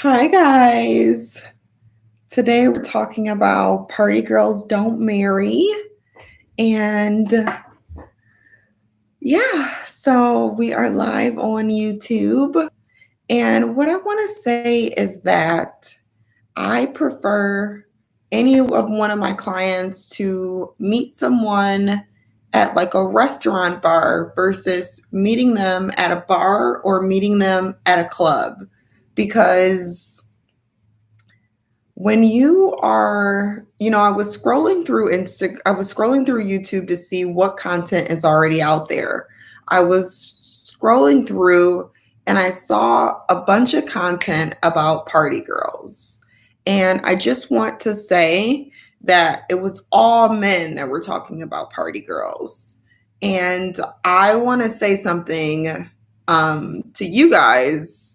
Hi, guys. Today we're talking about party girls don't marry. And so we are live on YouTube. And what I want to say is that I prefer any of one of my clients to meet someone at like a restaurant bar versus meeting them at a bar or meeting them at a club because when you are, I was scrolling through I was scrolling through YouTube to see what content is already out there. I was scrolling through and I saw a bunch of content about party girls. And I just want to say that it was all men that were talking about party girls. And I want to say something to you guys,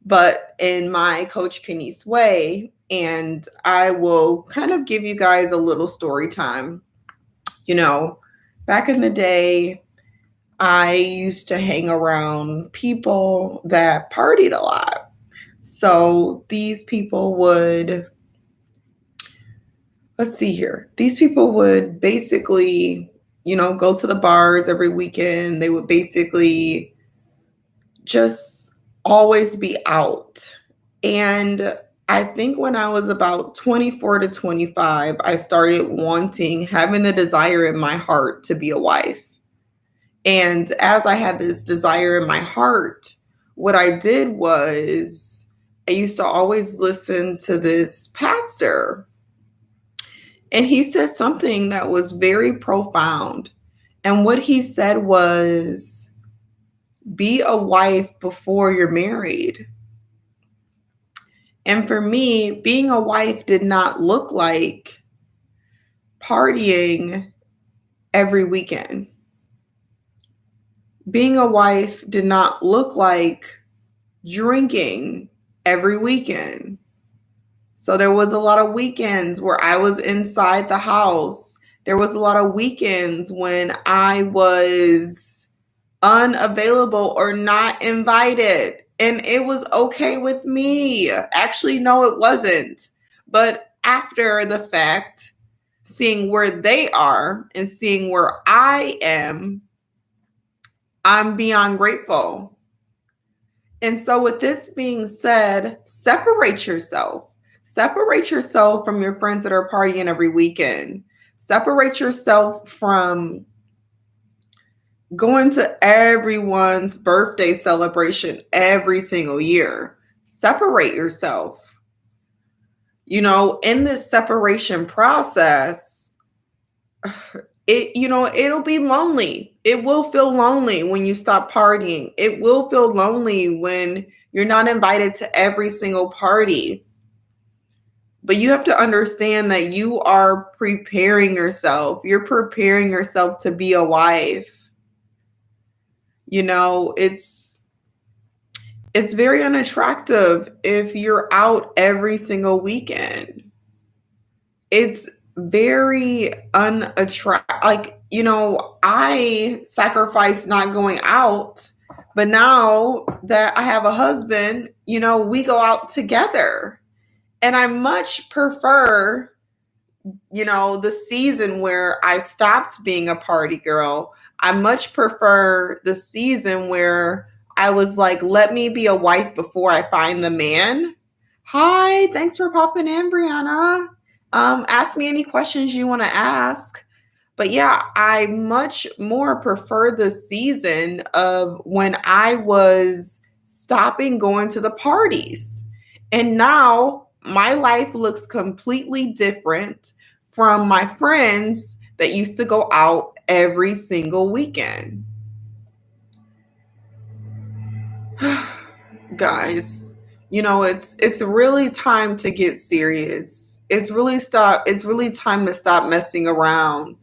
but in my Coach Kenny's way. And I will kind of give you guys a little story time. You know, back in the day, I used to hang around people that partied a lot. So these people would, let's see here, these people would basically, go to the bars every weekend. They would basically just always be out. And I think when I was about 24 to 25, I started having the desire in my heart to be a wife. And as I had this desire in my heart, what I did was I used to always listen to this pastor. And he said something that was very profound. And what he said was, be a wife before you're married. And for me, being a wife did not look like partying every weekend. Being a wife did not look like drinking every weekend. So there was a lot of weekends where I was inside the house. There was a lot of weekends when I was unavailable or not invited. And it was okay with me. Actually, no, it wasn't. But after the fact, seeing where they are and seeing where I am, I'm beyond grateful. And so, with this being said, separate yourself. Separate yourself from your friends that are partying every weekend. Separate yourself from going to everyone's birthday celebration every single year. Separate yourself. In this separation process, it'll be lonely. It will feel lonely when you stop partying. It will feel lonely when you're not invited to every single party. But you have to understand that you are preparing yourself. You're preparing yourself to be a wife. It's very unattractive if you're out every single weekend. It's very unattractive. I sacrificed not going out, but now that I have a husband, we go out together. And I much prefer, the season where I stopped being a party girl. I much prefer the season where I was like, let me be a wife before I find the man. Hi, thanks for popping in, Brianna. Ask me any questions you want to ask. But yeah, I much more prefer the season of when I was stopping going to the parties. And now my life looks completely different from my friends that used to go out every single weekend. Guys, it's really time to get serious. It's really time to stop messing around.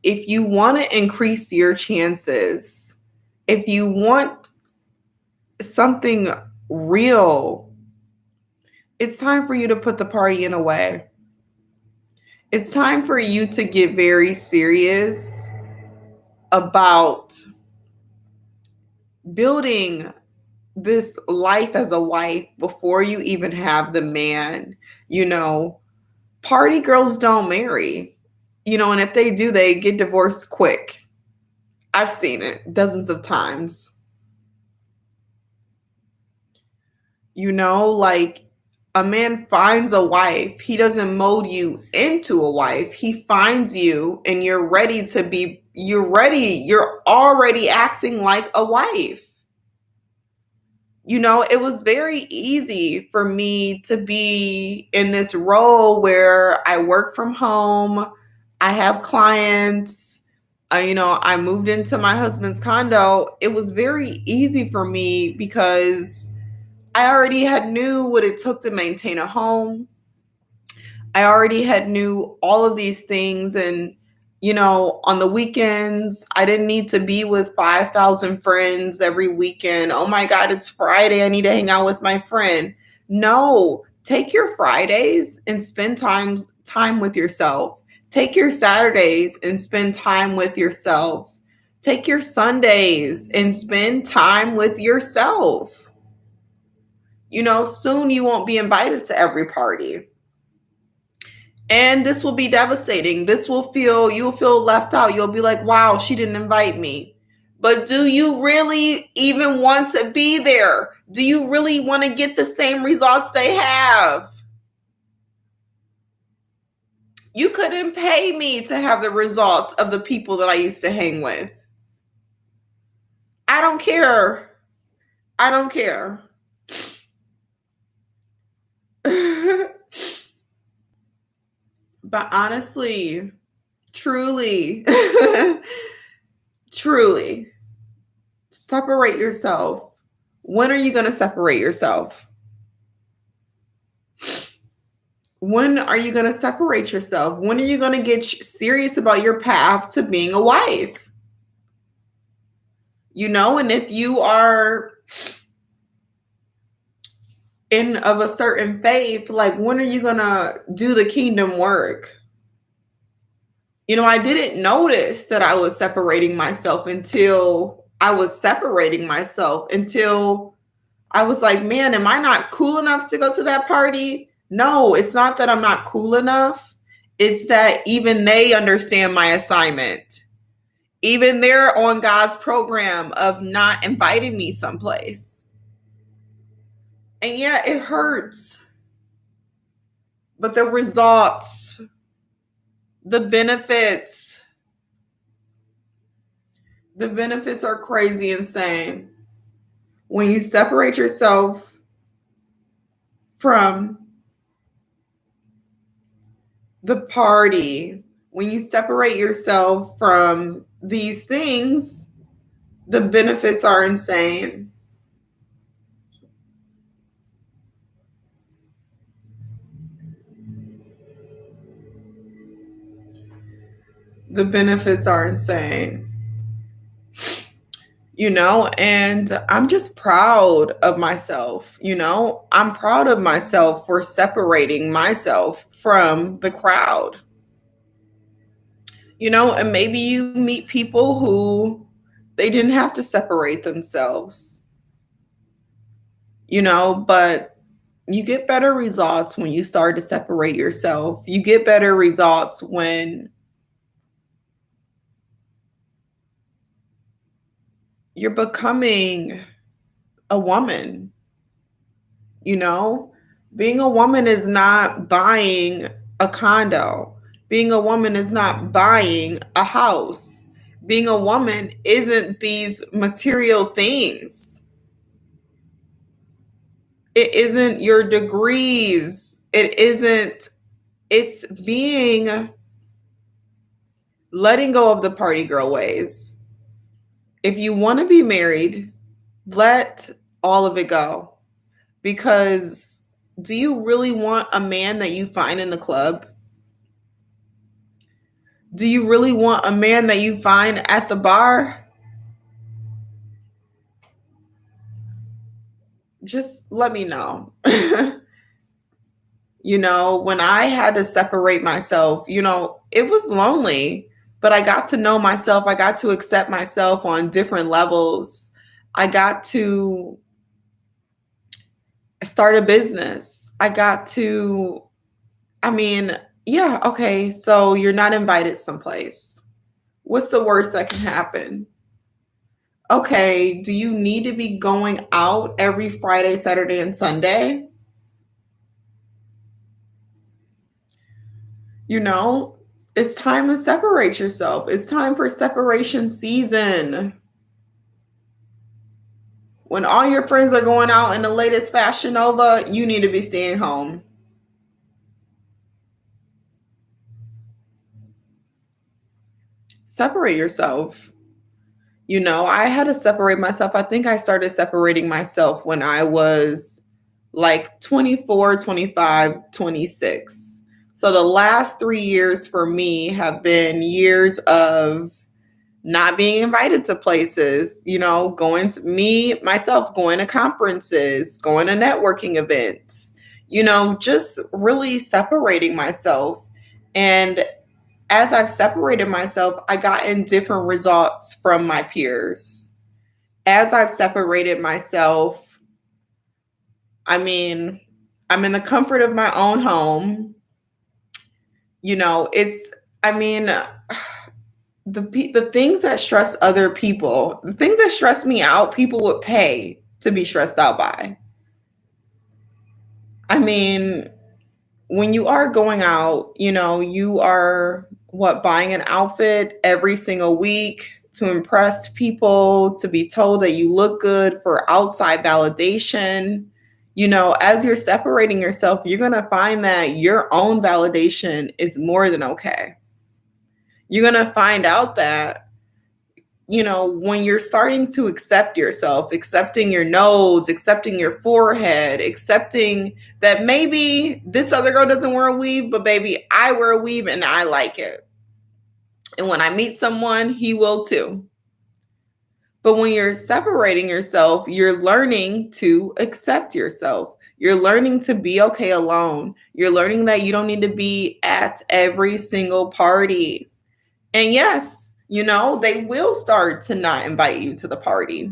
If you want to increase your chances, if you want something real, it's time for you to put the party in away. It's time for you to get very serious about building this life as a wife before you even have the man. You know, party girls don't marry, and if they do, they get divorced quick. I've seen it dozens of times. Like a man finds a wife. He doesn't mold you into a wife. He finds you and you're ready. You're already acting like a wife. It was very easy for me to be in this role where I work from home. I have clients. I moved into my husband's condo. It was very easy for me because I already had knew what it took to maintain a home. I already had knew all of these things, and on the weekends I didn't need to be with 5,000 friends every weekend. Oh my god, it's Friday, I need to hang out with my friend. No, take your Fridays and spend time with yourself. Take your Saturdays and spend time with yourself. Take your Sundays and spend time with yourself. Soon you won't be invited to every party. And this will be devastating. You'll feel left out. You'll be like, wow, she didn't invite me. But do you really even want to be there? Do you really want to get the same results they have? You couldn't pay me to have the results of the people that I used to hang with. I don't care. I don't care. But honestly, truly, truly, separate yourself. When are you going to separate yourself? When are you going to separate yourself? When are you going to get serious about your path to being a wife? And if you are of a certain faith, like when are you going to do the kingdom work? I didn't notice that I was separating myself until I was like, man, am I not cool enough to go to that party? No, it's not that I'm not cool enough. It's that even they understand my assignment. Even they're on God's program of not inviting me someplace. And yeah, it hurts. But the results, the benefits are crazy insane. When you separate yourself from the party, when you separate yourself from these things, the benefits are insane. The benefits are insane. And I'm just proud of myself. I'm proud of myself for separating myself from the crowd. And maybe you meet people who they didn't have to separate themselves, but you get better results when you start to separate yourself. You get better results when you're becoming a woman. Being a woman is not buying a condo. Being a woman is not buying a house. Being a woman isn't these material things. It isn't your degrees. It's being letting go of the party girl ways. If you want to be married, let all of it go. Because do you really want a man that you find in the club? Do you really want a man that you find at the bar? Just let me know. When I had to separate myself, it was lonely, but I got to know myself. I got to accept myself on different levels. I got to start a business. I got to, I mean, yeah, okay, so you're not invited someplace. What's the worst that can happen? Okay, do you need to be going out every Friday, Saturday, and Sunday? You know, it's time to separate yourself. It's time for separation season. When all your friends are going out in the latest Fashion Nova, you need to be staying home. Separate yourself. You know, I had to separate myself. I think I started separating myself when I was like 24, 25, 26. So the last 3 years for me have been years of not being invited to places, you know, going to me, myself, going to conferences, going to networking events, you know, just really separating myself. And as I've separated myself, I gotten different results from my peers. As I've separated myself, I mean, I'm in the comfort of my own home. You know, it's, I mean, the things that stress other people, the things that stress me out, people would pay to be stressed out by. I mean, when you are going out, you know, you are what, buying an outfit every single week to impress people, to be told that you look good for outside validation. You know, as you're separating yourself, you're going to find that your own validation is more than okay. You're going to find out that, you know, when you're starting to accept yourself, accepting your nose, accepting your forehead, accepting that maybe this other girl doesn't wear a weave, but baby, I wear a weave and I like it. And when I meet someone, he will too. But when you're separating yourself, you're learning to accept yourself. You're learning to be okay alone. You're learning that you don't need to be at every single party. And yes, you know, they will start to not invite you to the party.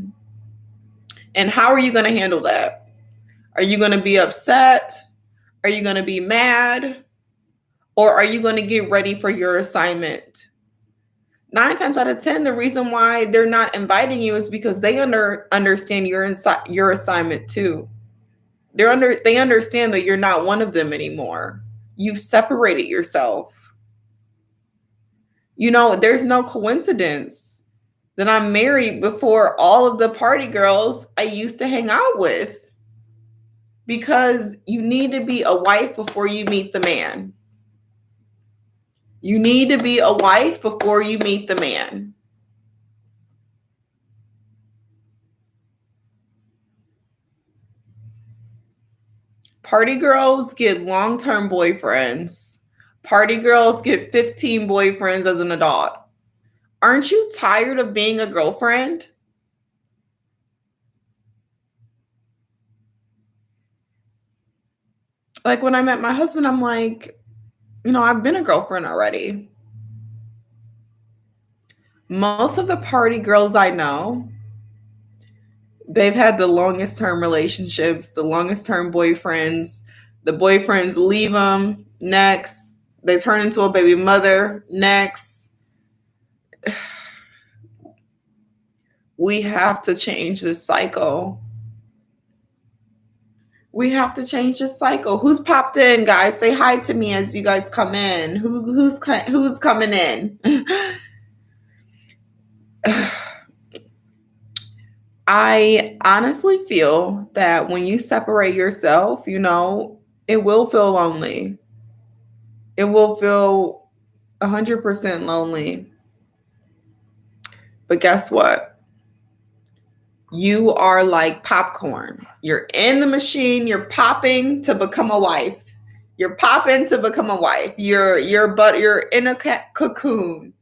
And how are you going to handle that? Are you going to be upset? Are you going to be mad? Or are you going to get ready for your assignment? 9 times out of 10, the reason why they're not inviting you is because they understand your assignment too. They understand that you're not one of them anymore. You've separated yourself. You know, there's no coincidence that I'm married before all of the party girls I used to hang out with. Because you need to be a wife before you meet the man. You need to be a wife before you meet the man. Party girls get long-term boyfriends. Party girls get 15 boyfriends as an adult. Aren't you tired of being a girlfriend? Like when I met my husband, I'm like, you know, I've been a girlfriend already. Most of the party girls I know, they've had the longest term relationships, the longest term boyfriends. The boyfriends leave them. Next, they turn into a baby mother. Next, we have to change this cycle. We have to change this cycle. Who's popped in, guys? Say hi to me as you guys come in. Who's coming in? I honestly feel that when you separate yourself, you know, it will feel lonely. It will feel 100% lonely. But guess what? You are like popcorn. You're in the machine, you're popping to become a wife. You're popping to become a wife. You're in a cocoon.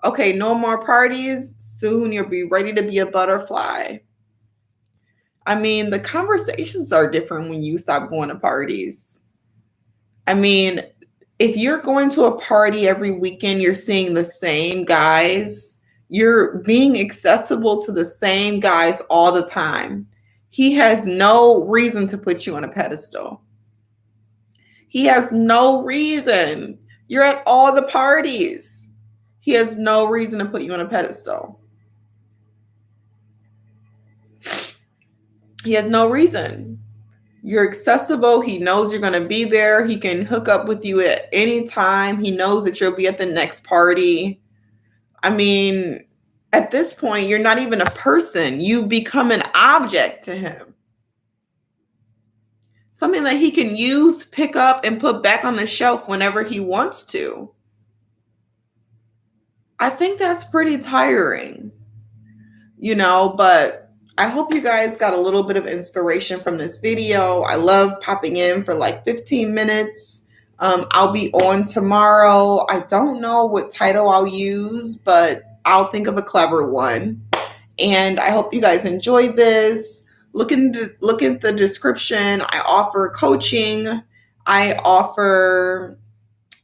Okay, no more parties. Soon you'll be ready to be a butterfly. I mean, the conversations are different when you stop going to parties. I mean, if you're going to a party every weekend, you're seeing the same guys, you're being accessible to the same guys all the time. He has no reason to put you on a pedestal. He has no reason. You're at all the parties. He has no reason to put you on a pedestal. He has no reason. You're accessible. He knows you're going to be there. He can hook up with you at any time. He knows that you'll be at the next party. I mean, at this point, you're not even a person. You become an object to him. Something that he can use, pick up, and put back on the shelf whenever he wants to. I think that's pretty tiring, but I hope you guys got a little bit of inspiration from this video. I love popping in for like 15 minutes. I'll be on tomorrow. I don't know what title I'll use, but I'll think of a clever one. And I hope you guys enjoyed this. Look at the description. I offer coaching. I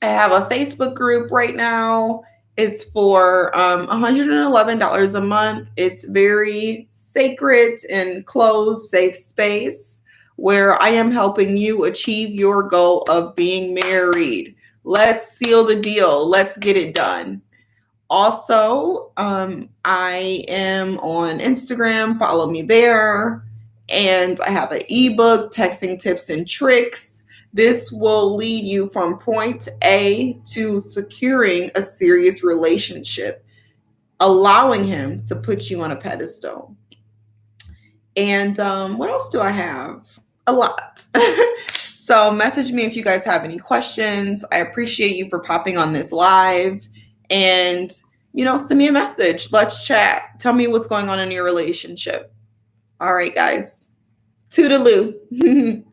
have a Facebook group right now. It's for $111 a month. It's very sacred and closed, safe space where I am helping you achieve your goal of being married. Let's seal the deal. Let's get it done. Also, I am on Instagram. Follow me there. And I have an ebook, Texting Tips and Tricks. This will lead you from point A to securing a serious relationship, allowing him to put you on a pedestal. And what else do I have? A lot. So message me if you guys have any questions. I appreciate you for popping on this live. And, send me a message. Let's chat. Tell me what's going on in your relationship. All right, guys. Toodaloo.